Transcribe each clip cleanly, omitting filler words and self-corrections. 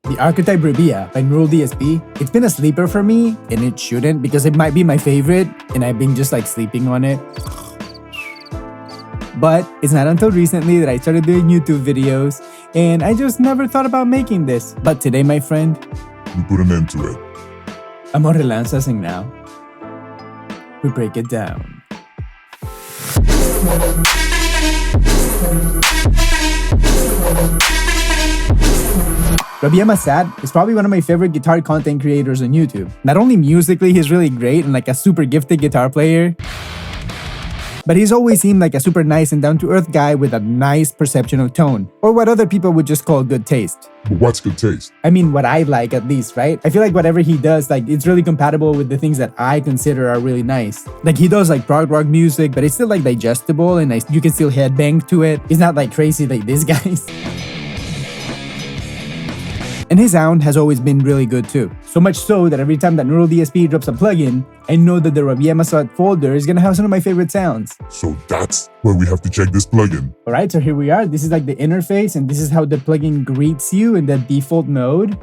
The Archetype RABEA by NEURAL DSP. It's been a sleeper for me, and it shouldn't because it might be my favorite, and I've been just like sleeping on it. But it's not until recently that I started doing YouTube videos, and I just never thought about making this. But today, my friend, we put an end to it. Amor relanzasing now. We break it down. RABEA Masad is probably one of my favorite guitar content creators on YouTube. Not only musically, he's really great and like a super gifted guitar player, but he's always seemed like a super nice and down-to-earth guy with a nice perception of tone, or what other people would just call good taste. But what's good taste? I mean, what I like at least, right? I feel like whatever he does, like it's really compatible with the things that I consider are really nice. Like he does like prog rock music, but it's still like digestible and you can still headbang to it. It's not like crazy like these guys. And his sound has always been really good too. So much so that every time that NEURAL DSP drops a plugin, I know that the RABEA Masad folder is gonna have some of my favorite sounds. So that's where we have to check this plugin. Alright, so here we are. This is like the interface, and this is how the plugin greets you in the default mode.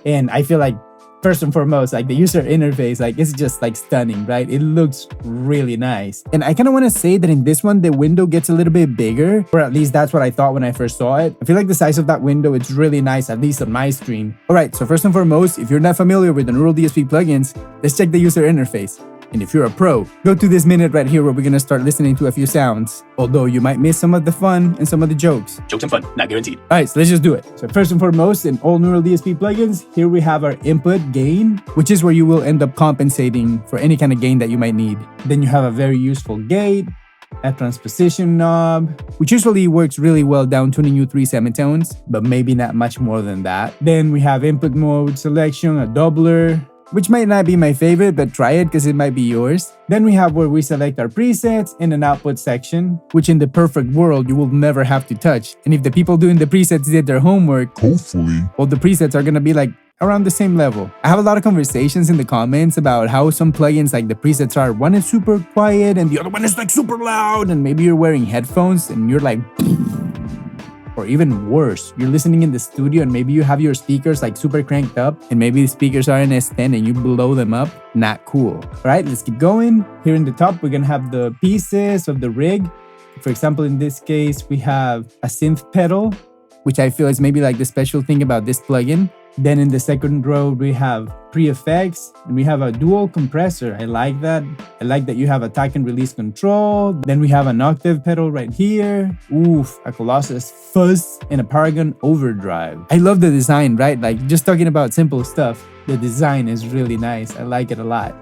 And I feel like, first and foremost, like the user interface, like it's just like stunning, right? It looks really nice. And I kind of want to say that in this one, the window gets a little bit bigger, or at least that's what I thought when I first saw it. I feel like the size of that window, it's really nice, at least on my screen. All right, so first and foremost, if you're not familiar with the NEURAL DSP plugins, let's check the user interface. And if you're a pro, go to this minute right here where we're gonna start listening to a few sounds. Although you might miss some of the fun and some of the jokes. Jokes and fun, not guaranteed. Alright, so let's just do it. So first and foremost, in all NEURAL DSP plugins, here we have our input gain, which is where you will end up compensating for any kind of gain that you might need. Then you have a very useful gate, a transposition knob, which usually works really well down tuning you 3 semitones, but maybe not much more than that. Then we have input mode selection, a doubler, which might not be my favorite, but try it because it might be yours. Then we have where we select our presets and an output section, which in the perfect world, you will never have to touch. And if the people doing the presets did their homework, hopefully, well, the presets are gonna be like around the same level. I have a lot of conversations in the comments about how some plugins, like the presets are, one is super quiet and the other one is like super loud, and maybe you're wearing headphones and you're like, or even worse, you're listening in the studio and maybe you have your speakers like super cranked up and maybe the speakers are in S10 and you blow them up. Not cool. All right, let's keep going. Here in the top, we're gonna have the pieces of the rig. For example, in this case, we have a synth pedal, which I feel is maybe like the special thing about this plugin. Then in the second row, we have pre-effects and we have a dual compressor. I like that. I like that you have attack and release control. Then we have an octave pedal right here. Oof, a Colossus fuzz and a Paragon overdrive. I love the design, right? Like just talking about simple stuff. The design is really nice. I like it a lot.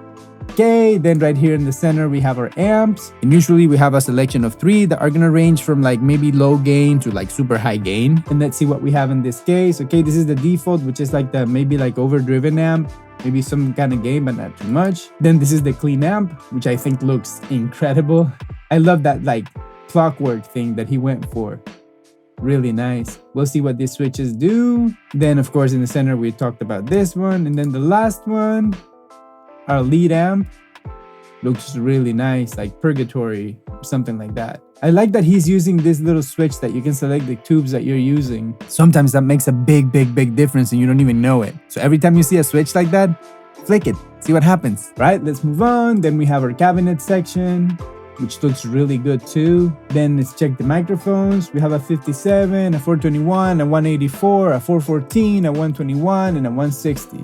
Okay, then right here in the center, we have our amps. And usually we have a selection of 3 that are gonna range from like maybe low gain to like super high gain. And let's see what we have in this case. Okay, this is the default, which is like the maybe like overdriven amp. Maybe some kind of gain, but not too much. Then this is the clean amp, which I think looks incredible. I love that like clockwork thing that he went for. Really nice. We'll see what these switches do. Then of course in the center, we talked about this one. And then the last one, our lead amp, looks really nice, like Purgatory, something like that. I like that he's using this little switch that you can select the tubes that you're using. Sometimes that makes a big difference and you don't even know it. So every time you see a switch like that, flick it, see what happens. Right, let's move on. Then we have our cabinet section, which looks really good too. Then let's check the microphones. We have a 57, a 421, a 184, a 414, a 121, and a 160.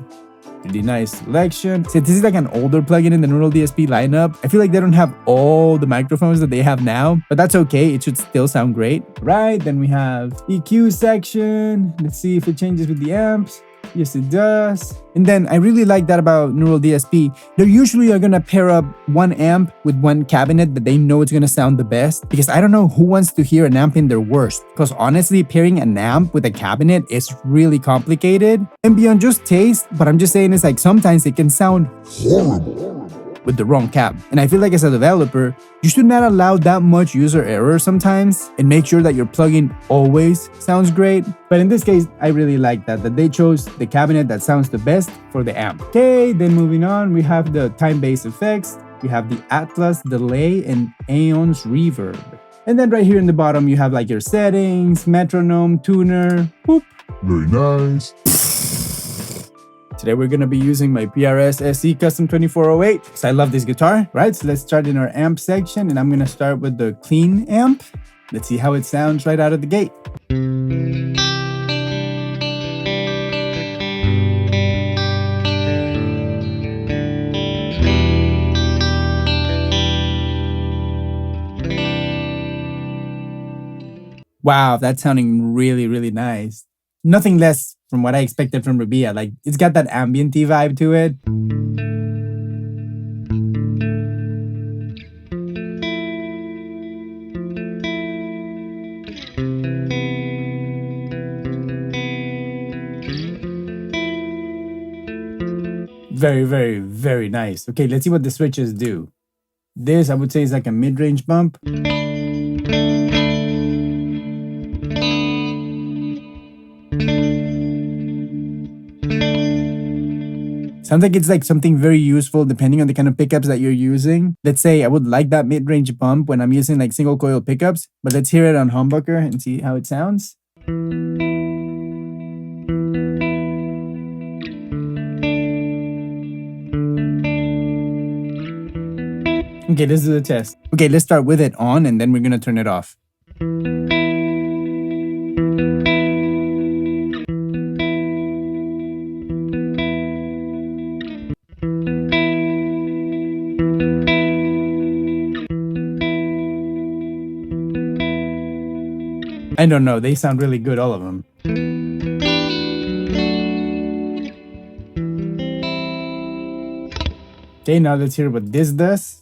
Really nice selection. So this is like an older plugin in the NEURAL DSP lineup. I feel like they don't have all the microphones that they have now, but that's okay. It should still sound great. Right, then we have EQ section. Let's see if it changes with the amps. Yes, it does. And then I really like that about NEURAL DSP. They usually are gonna pair up one amp with one cabinet that they know it's gonna sound the best. Because I don't know who wants to hear an amp in their worst. Because honestly, pairing an amp with a cabinet is really complicated. And beyond just taste, but I'm just saying it's like sometimes it can sound horrible with the wrong cab. And I feel like as a developer, you should not allow that much user error sometimes and make sure that your plugin always sounds great. But in this case, I really like that they chose the cabinet that sounds the best for the amp. Okay, then moving on, we have the time-based effects. We have the Atlas delay and Aeons reverb. And then right here in the bottom, you have like your settings, metronome, tuner, boop. Very nice. Today we're gonna be using my PRS SE Custom 2408 because I love this guitar, right? So let's start in our amp section, and I'm gonna start with the clean amp. Let's see how it sounds right out of the gate. Wow, that's sounding really, really nice. Nothing less from what I expected from RABEA. Like, it's got that ambient-y vibe to it. Very, very, very nice. Okay, let's see what the switches do. This, I would say, is like a mid-range bump. Sounds like it's like something very useful depending on the kind of pickups that you're using. Let's say I would like that mid-range bump when I'm using like single coil pickups, but let's hear it on humbucker and see how it sounds. Okay, let's do the test. Okay, let's start with it on and then we're gonna turn it off. I don't know, they sound really good, all of them. Okay, now let's hear what this does.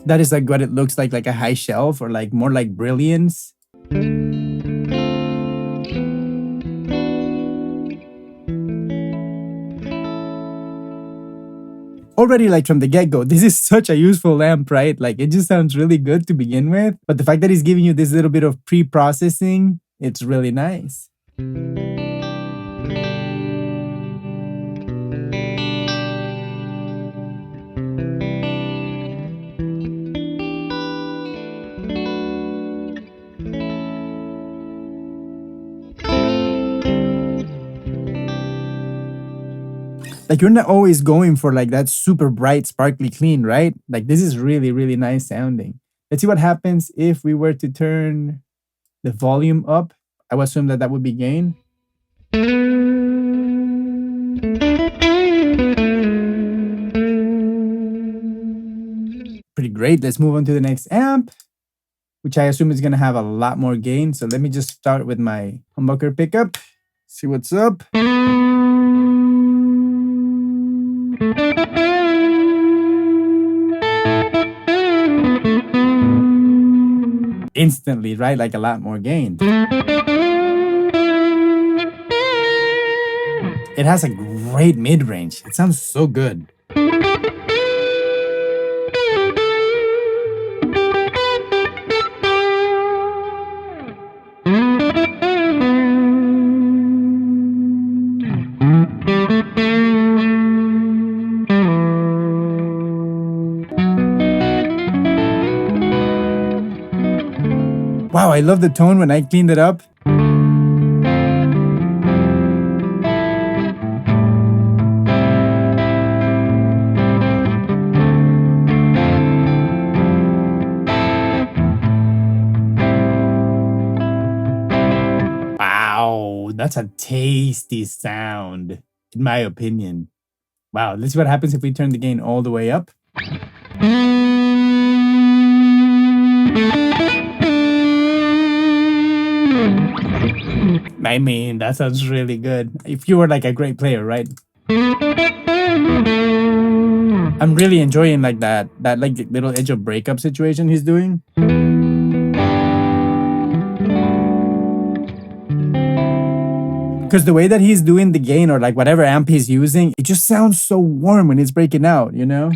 That is like what it looks like a high shelf or like more like brilliance. Already, like from the get-go, this is such a useful amp, right? Like it just sounds really good to begin with, but the fact that it's giving you this little bit of pre-processing, it's really nice. Like you're not always going for like that super bright, sparkly clean, right? Like this is really, really nice sounding. Let's see what happens if we were to turn the volume up. I would assume that that would be gain. Pretty great. Let's move on to the next amp, which I assume is gonna have a lot more gain. So let me just start with my humbucker pickup. See what's up. Instantly, right? Like a lot more gain. It has a great mid-range. It sounds so good. Wow, I love the tone when I cleaned it up. Wow, that's a tasty sound, in my opinion. Wow, let's see what happens if we turn the gain all the way up. I mean, that sounds really good. If you were like a great player, right? I'm really enjoying like that like little edge of breakup situation he's doing. Because the way that he's doing the gain or like whatever amp he's using, it just sounds so warm when it's breaking out, you know?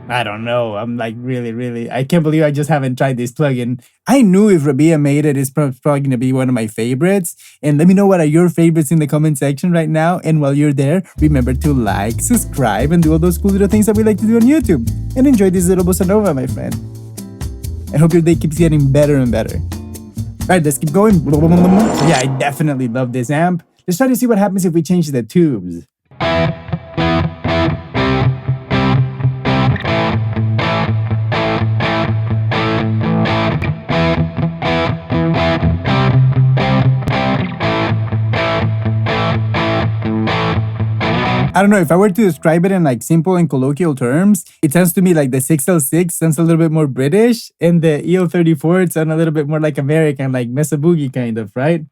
I don't know. I'm like really, I can't believe I just haven't tried this plugin. I knew if Rabea made it, it's probably going to be one of my favorites. And let me know what are your favorites in the comment section right now. And while you're there, remember to like, subscribe, and do all those cool little things that we like to do on YouTube. And enjoy this little bossa nova, my friend. I hope your day keeps getting better and better. All right, let's keep going. Yeah, I definitely love this amp. Let's try to see what happens if we change the tubes. I don't know, if I were to describe it in like simple and colloquial terms, it sounds to me like the 6L6 sounds a little bit more British, and the EL34 it sounds a little bit more like American, like Mesa Boogie kind of, right?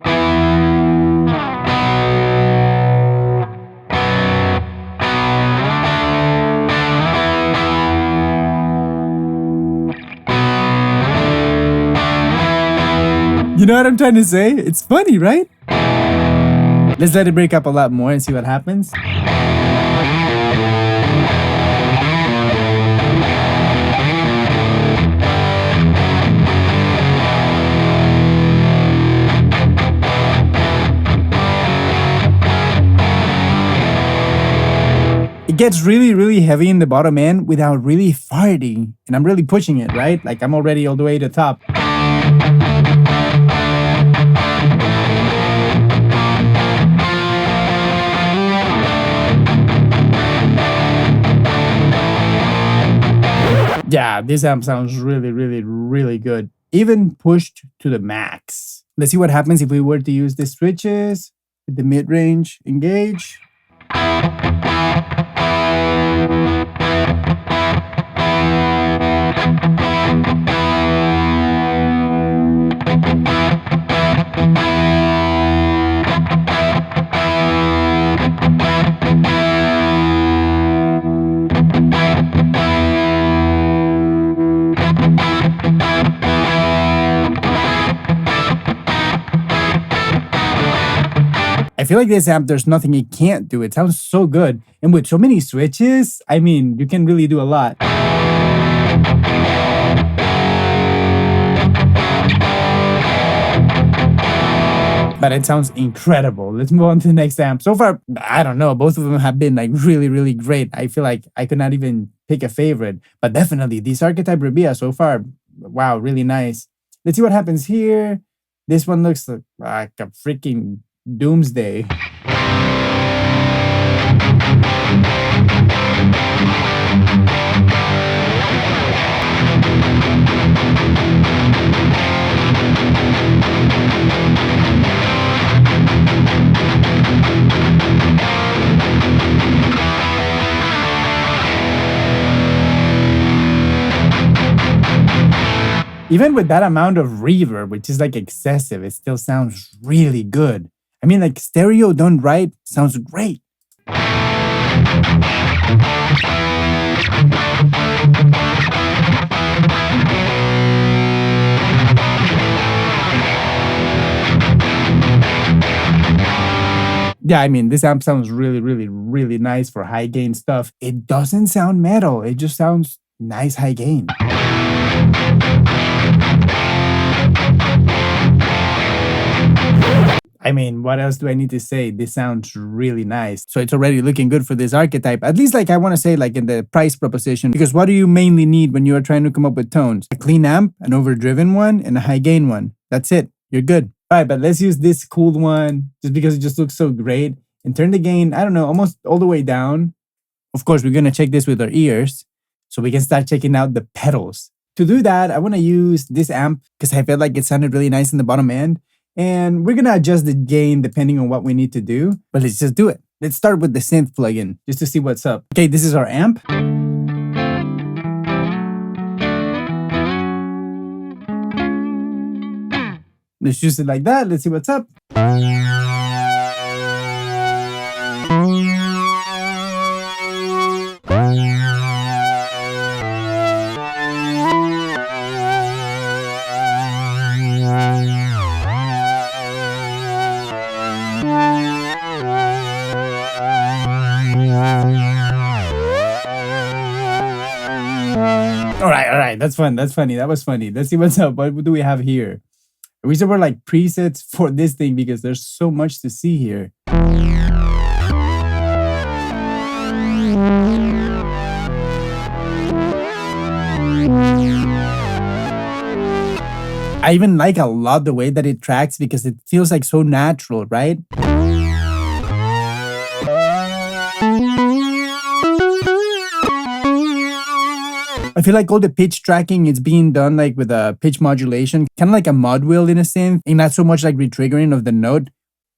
You know what I'm trying to say? It's funny, right? Let's let it break up a lot more and see what happens. It gets really heavy in the bottom end without really farting. And I'm really pushing it, right? Like I'm already all the way to the top. Yeah, this amp sounds really good. Even pushed to the max. Let's see what happens if we were to use the switches with the mid-range engage. I feel like this amp, there's nothing it can't do. It sounds so good. And with so many switches, I mean, you can really do a lot. But it sounds incredible. Let's move on to the next amp. So far, I don't know, both of them have been like really great. I feel like I could not even pick a favorite. But definitely, this Archetype RABEA so far, wow, really nice. Let's see what happens here. This one looks like a freaking doomsday. Even with that amount of reverb, which is like excessive, it still sounds really good. I mean, like stereo done right sounds great. Yeah, I mean, this amp sounds really nice for high gain stuff. It doesn't sound metal. It just sounds nice high gain. I mean, what else do I need to say? This sounds really nice. So it's already looking good for this archetype. At least like I want to say like in the price proposition, because what do you mainly need when you are trying to come up with tones? A clean amp, an overdriven one, and a high gain one. That's it. You're good. All right, but let's use this cool one just because it just looks so great and turn the gain, I don't know, almost all the way down. Of course, we're going to check this with our ears so we can start checking out the pedals. To do that, I want to use this amp because I felt like it sounded really nice in the bottom end. And we're going to adjust the gain depending on what we need to do. But let's just do it. Let's start with the synth plugin just to see what's up. Okay, this is our amp. Let's use it like that. Let's see what's up. that's fun. That's funny. That was funny. Let's see what's up. What do we have here? I wish there were like presets for this thing because there's so much to see here. I even like a lot the way that it tracks because it feels like so natural, right? I feel like all the pitch tracking is being done like with a pitch modulation, kind of like a mod wheel in a synth, and not so much like retriggering of the note.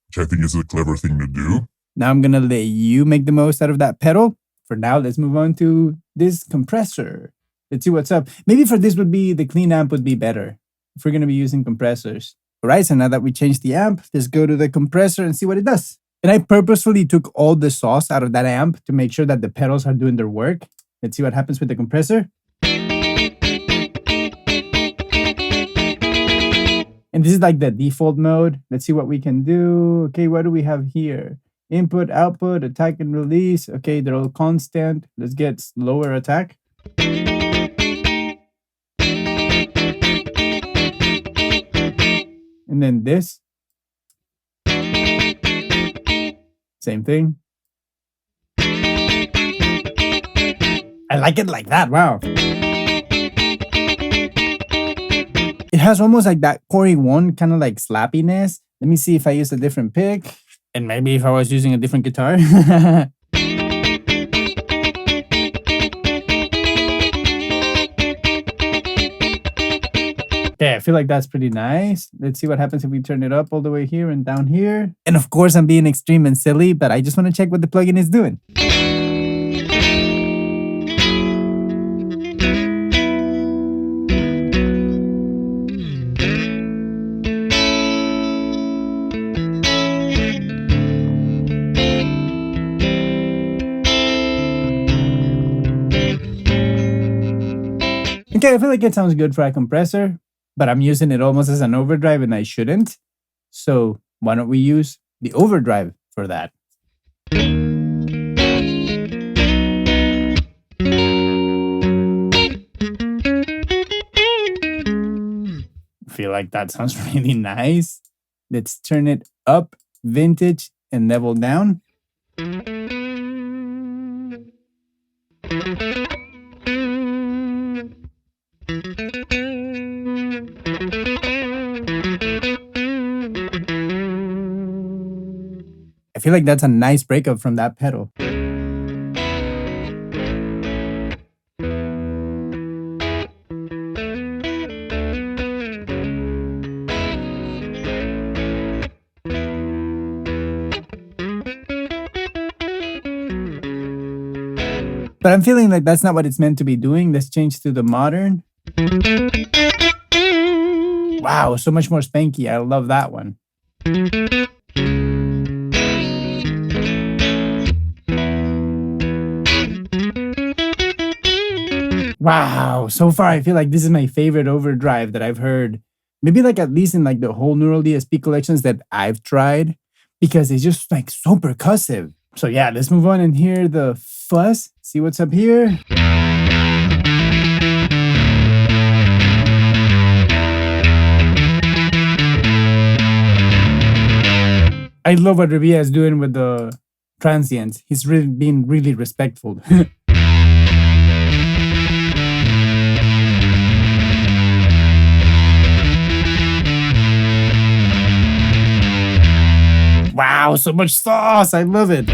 Which I think is a clever thing to do. Now I'm gonna let you make the most out of that pedal. For now, let's move on to this compressor. Let's see what's up. Maybe for this would be, the clean amp would be better if we're gonna be using compressors. All right, so now that we changed the amp, let's go to the compressor and see what it does. And I purposefully took all the sauce out of that amp to make sure that the pedals are doing their work. Let's see what happens with the compressor. And this is like the default mode. Let's see what we can do. Okay, what do we have here? Input, output, attack and release. Okay, they're all constant. Let's get lower attack. And then this. Same thing. I like it like that, wow. It has almost like that Corey 1 kind of like slappiness. Let me see if I use a different pick. And maybe if I was using a different guitar. Okay, I feel like that's pretty nice. Let's see what happens if we turn it up all the way here and down here. And of course, I'm being extreme and silly, but I just want to check what the plugin is doing. Okay, I feel like it sounds good for a compressor, but I'm using it almost as an overdrive and I shouldn't. So why don't we use the overdrive for that? I feel like that sounds really nice. Let's turn it up, vintage, and level down. I feel like that's a nice breakup from that pedal. But I'm feeling like that's not what it's meant to be doing. Let's change to the modern. Wow, so much more spanky. I love that one. Wow, so far I feel like this is my favorite overdrive that I've heard. Maybe like at least in like the whole NEURAL DSP collections that I've tried, because it's just like so percussive. So yeah, let's move on and hear the fuzz. See what's up here. I love what RABEA is doing with the transients. He's really being really respectful. Wow, so much sauce. I love it.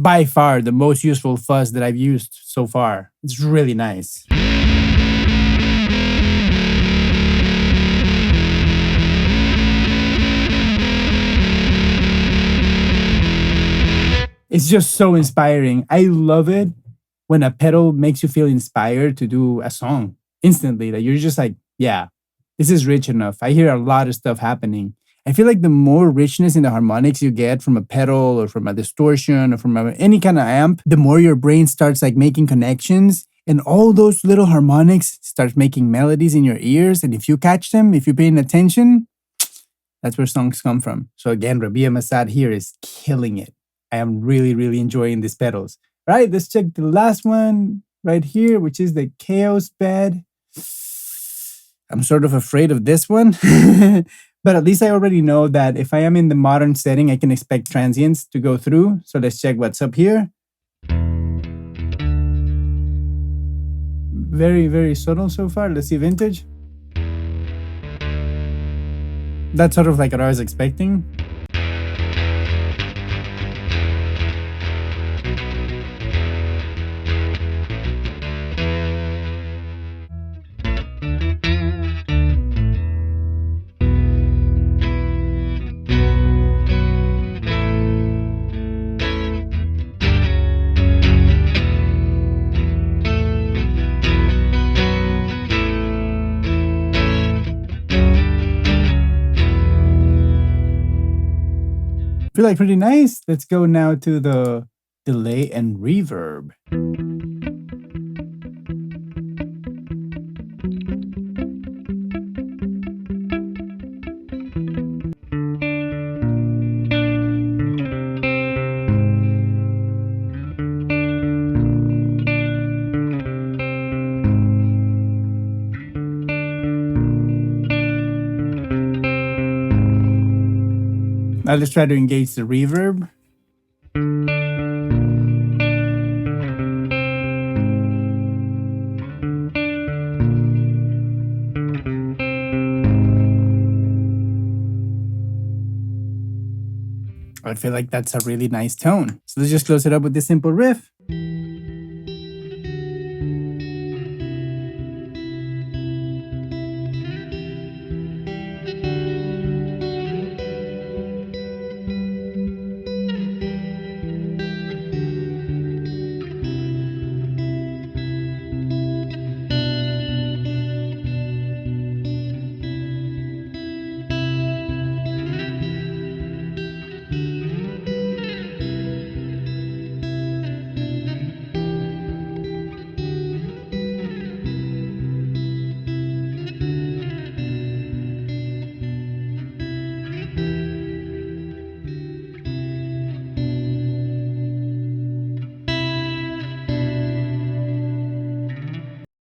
By far the most useful fuzz that I've used so far. It's really nice. It's just so inspiring. I love it when a pedal makes you feel inspired to do a song instantly. That you're just like, yeah, this is rich enough. I hear a lot of stuff happening. I feel like the more richness in the harmonics you get from a pedal or from a distortion or from any kind of amp, the more your brain starts like making connections, and all those little harmonics start making melodies in your ears. And if you catch them, if you're paying attention, that's where songs come from. So again, RABEA Masad here is killing it. I am really enjoying these pedals. All right, let's check the last one right here, which is the Chaos Bed. I'm sort of afraid of this one, but at least I already know that if I am in the modern setting, I can expect transients to go through. So let's check what's up here. Very subtle so far. Let's see vintage. That's sort of like what I was expecting. Feel like pretty nice. Let's go now to the delay and reverb. Now let's try to engage the reverb. I feel like that's a really nice tone. So let's just close it up with this simple riff.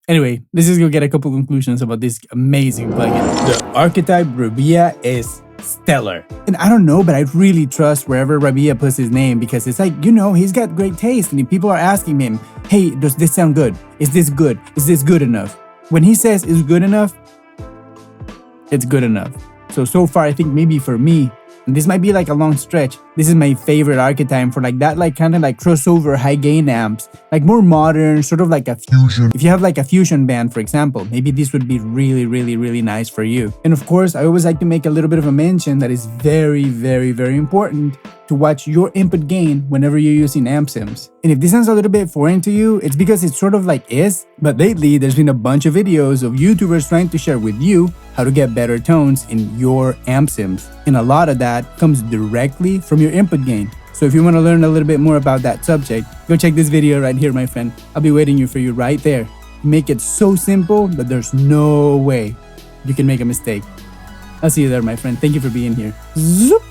Anyway, let's just go get a couple conclusions about this amazing plugin. The Archetype RABEA is stellar. And I don't know, but I really trust wherever RABEA puts his name, because it's like, you know, he's got great taste, and if people are asking him, hey, does this sound good? Is this good? Is this good enough? When he says it's good enough, it's good enough. So far, I think maybe for me, and this might be like a long stretch, this is my favorite archetype for like that, like kind of like crossover high gain amps, like more modern, sort of like a fusion. If you have like a fusion band, for example, maybe this would be really nice for you. And of course, I always like to make a little bit of a mention that is very important to watch your input gain whenever you're using AMPSIMs. And if this sounds a little bit foreign to you, it's because it sort of like is, but lately there's been a bunch of videos of YouTubers trying to share with you how to get better tones in your AMPSIMs. And a lot of that comes directly from your input gain. So if you want to learn a little bit more about that subject, go check this video right here, my friend. I'll be waiting for you right there. Make it so simple that there's no way you can make a mistake. I'll see you there, my friend. Thank you for being here. Zoop.